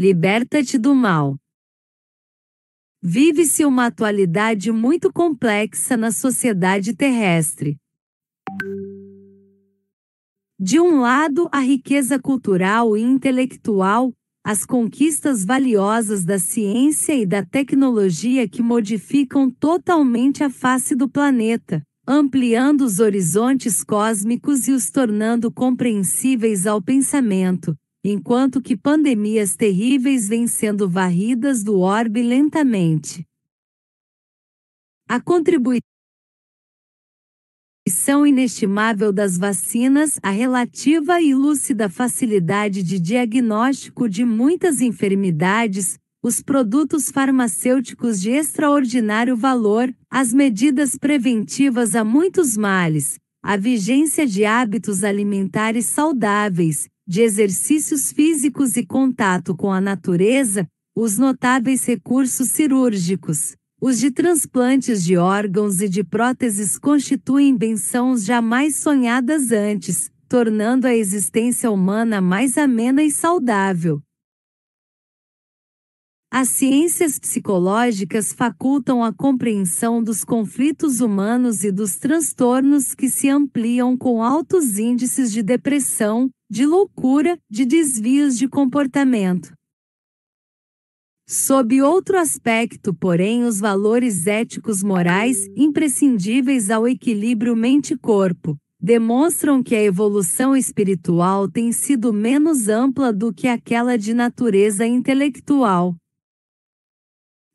liberta-te do mal. Vive-se uma atualidade muito complexa na sociedade terrestre. De um lado, a riqueza cultural e intelectual, as conquistas valiosas da ciência e da tecnologia que modificam totalmente a face do planeta, ampliando os horizontes cósmicos e os tornando compreensíveis ao pensamento, enquanto que pandemias terríveis vêm sendo varridas do orbe lentamente. A contribuição inestimável das vacinas, a relativa e lúcida facilidade de diagnóstico de muitas enfermidades, os produtos farmacêuticos de extraordinário valor, as medidas preventivas a muitos males, a vigência de hábitos alimentares saudáveis, de exercícios físicos e contato com a natureza, os notáveis recursos cirúrgicos, os de transplantes de órgãos e de próteses constituem bênçãos jamais sonhadas antes, tornando a existência humana mais amena e saudável. As ciências psicológicas facultam a compreensão dos conflitos humanos e dos transtornos que se ampliam com altos índices de depressão, de loucura, de desvios de comportamento. Sob outro aspecto, porém, os valores éticos morais, imprescindíveis ao equilíbrio mente-corpo, demonstram que a evolução espiritual tem sido menos ampla do que aquela de natureza intelectual.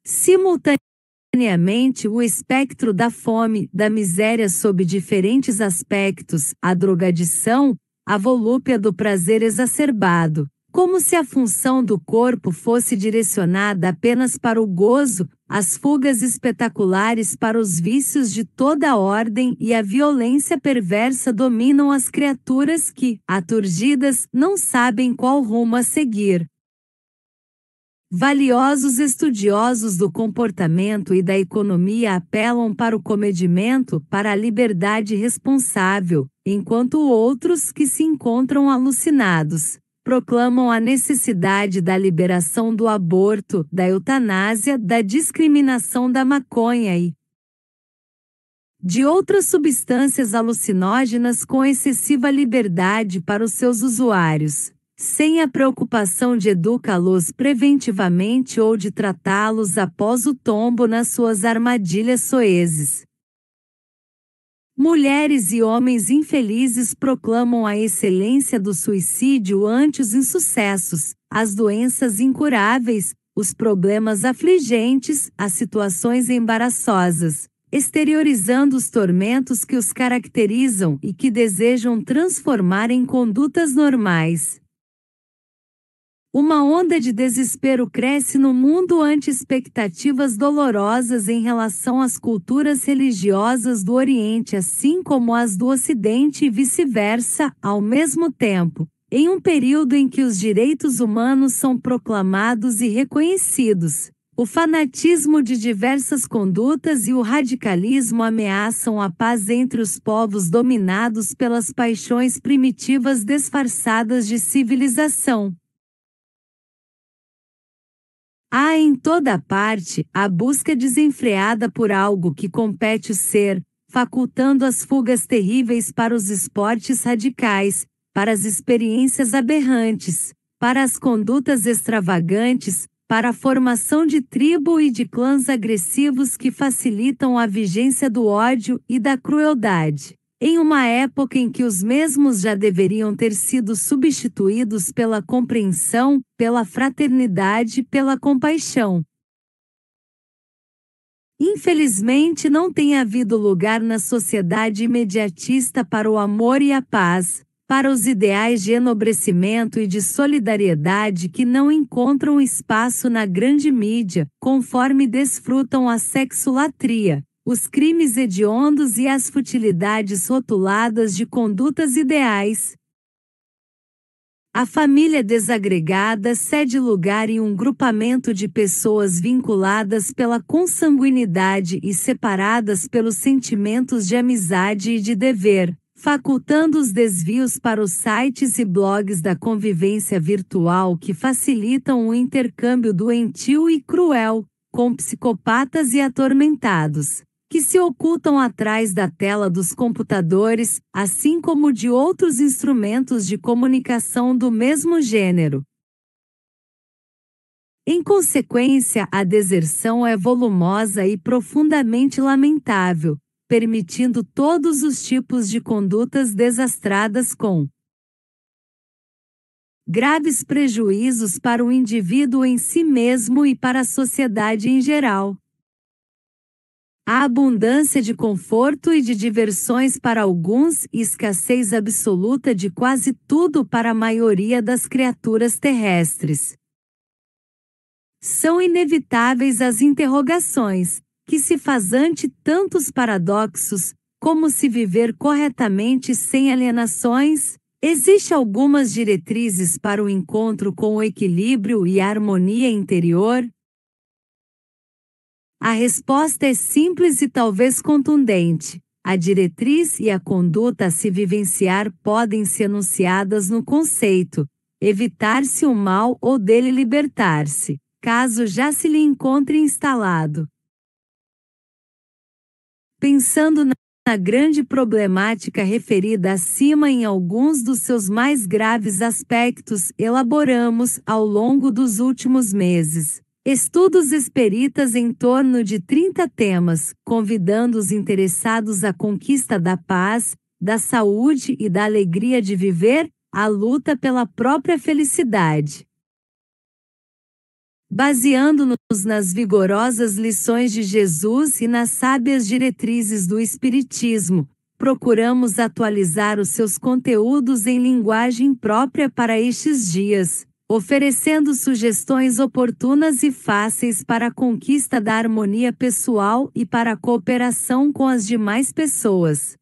Simultaneamente, o espectro da fome, da miséria sob diferentes aspectos, a drogadição, a volúpia do prazer exacerbado, como se a função do corpo fosse direcionada apenas para o gozo, as fugas espetaculares para os vícios de toda a ordem e a violência perversa dominam as criaturas que, aturdidas, não sabem qual rumo a seguir. Valiosos estudiosos do comportamento e da economia apelam para o comedimento, para a liberdade responsável, enquanto outros que se encontram alucinados proclamam a necessidade da liberação do aborto, da eutanásia, da discriminação da maconha e de outras substâncias alucinógenas com excessiva liberdade para os seus usuários, sem a preocupação de educá-los preventivamente ou de tratá-los após o tombo nas suas armadilhas soezes. Mulheres e homens infelizes proclamam a excelência do suicídio ante os insucessos, as doenças incuráveis, os problemas afligentes, as situações embaraçosas, exteriorizando os tormentos que os caracterizam e que desejam transformar em condutas normais. Uma onda de desespero cresce no mundo ante expectativas dolorosas em relação às culturas religiosas do Oriente assim como às do Ocidente e vice-versa, ao mesmo tempo, em um período em que os direitos humanos são proclamados e reconhecidos. O fanatismo de diversas condutas e o radicalismo ameaçam a paz entre os povos dominados pelas paixões primitivas disfarçadas de civilização. Há em toda parte a busca desenfreada por algo que compete o ser, facultando as fugas terríveis para os esportes radicais, para as experiências aberrantes, para as condutas extravagantes, para a formação de tribo e de clãs agressivos que facilitam a vigência do ódio e da crueldade. Em uma época em que os mesmos já deveriam ter sido substituídos pela compreensão, pela fraternidade, pela compaixão. Infelizmente não tem havido lugar na sociedade imediatista para o amor e a paz, para os ideais de enobrecimento e de solidariedade que não encontram espaço na grande mídia, conforme desfrutam a sexolatria, os crimes hediondos e as futilidades rotuladas de condutas ideais. A família desagregada cede lugar em um grupamento de pessoas vinculadas pela consanguinidade e separadas pelos sentimentos de amizade e de dever, facultando os desvios para os sites e blogs da convivência virtual que facilitam o intercâmbio doentio e cruel, com psicopatas e atormentados, que se ocultam atrás da tela dos computadores, assim como de outros instrumentos de comunicação do mesmo gênero. Em consequência, a deserção é volumosa e profundamente lamentável, permitindo todos os tipos de condutas desastradas com graves prejuízos para o indivíduo em si mesmo e para a sociedade em geral. A abundância de conforto e de diversões para alguns e escassez absoluta de quase tudo para a maioria das criaturas terrestres. São inevitáveis as interrogações, que se faz ante tantos paradoxos, como se viver corretamente sem alienações? Existe algumas diretrizes para o encontro com o equilíbrio e a harmonia interior? A resposta é simples e talvez contundente. A diretriz e a conduta a se vivenciar podem ser enunciadas no conceito: evitar-se o mal ou dele libertar-se, caso já se lhe encontre instalado. Pensando na grande problemática referida acima em alguns dos seus mais graves aspectos, elaboramos, ao longo dos últimos meses, estudos espíritas em torno de 30 temas, convidando os interessados à conquista da paz, da saúde e da alegria de viver, à luta pela própria felicidade. Baseando-nos nas vigorosas lições de Jesus e nas sábias diretrizes do Espiritismo, procuramos atualizar os seus conteúdos em linguagem própria para estes dias, oferecendo sugestões oportunas e fáceis para a conquista da harmonia pessoal e para a cooperação com as demais pessoas.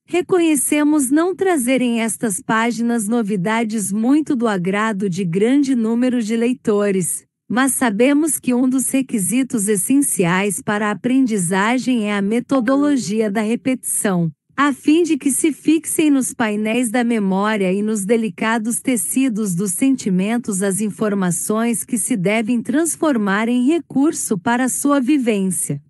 Reconhecemos não trazer em estas páginas novidades muito do agrado de grande número de leitores, mas sabemos que um dos requisitos essenciais para a aprendizagem é a metodologia da repetição, a fim de que se fixem nos painéis da memória e nos delicados tecidos dos sentimentos as informações que se devem transformar em recurso para a sua vivência.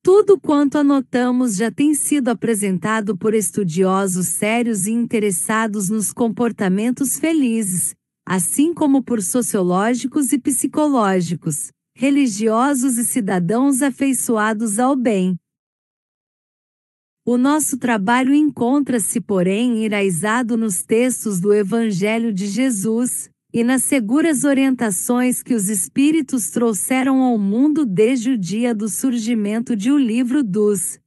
Tudo quanto anotamos já tem sido apresentado por estudiosos sérios e interessados nos comportamentos felizes, assim como por sociológicos e psicológicos, religiosos e cidadãos afeiçoados ao bem. O nosso trabalho encontra-se, porém, enraizado nos textos do Evangelho de Jesus, e nas seguras orientações que os Espíritos trouxeram ao mundo desde o dia do surgimento de O Livro dos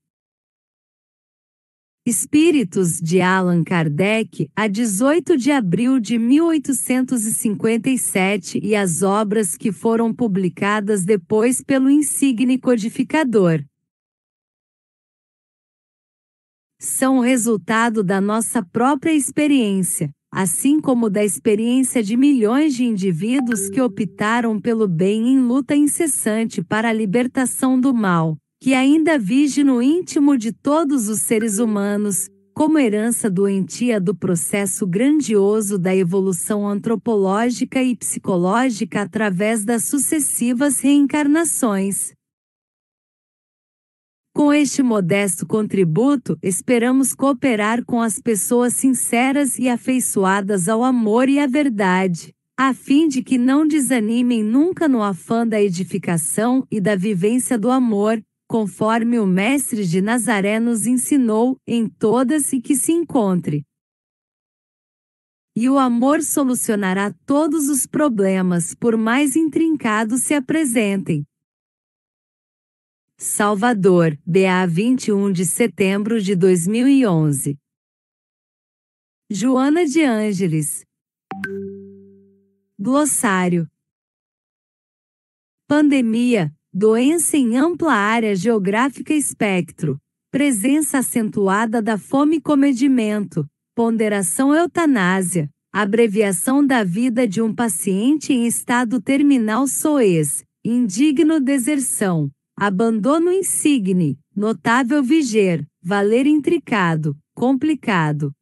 Espíritos de Allan Kardec, a 18 de abril de 1857 e as obras que foram publicadas depois pelo insigne codificador. São resultado da nossa própria experiência, assim como da experiência de milhões de indivíduos que optaram pelo bem em luta incessante para a libertação do mal, que ainda vige no íntimo de todos os seres humanos, como herança doentia do processo grandioso da evolução antropológica e psicológica através das sucessivas reencarnações. Com este modesto contributo, esperamos cooperar com as pessoas sinceras e afeiçoadas ao amor e à verdade, a fim de que não desanimem nunca no afã da edificação e da vivência do amor, conforme o Mestre de Nazaré nos ensinou, em todas e que se encontre. E o amor solucionará todos os problemas, por mais intrincados se apresentem. Salvador, BA 21 de setembro de 2011. Joana de Ângeles. Glossário. Pandemia, doença em ampla área geográfica espectro, presença acentuada da fome e comedimento, ponderação eutanásia, abreviação da vida de um paciente em estado terminal soez, indigno deserção, Abandono insigne, notável viger, valer intricado, complicado,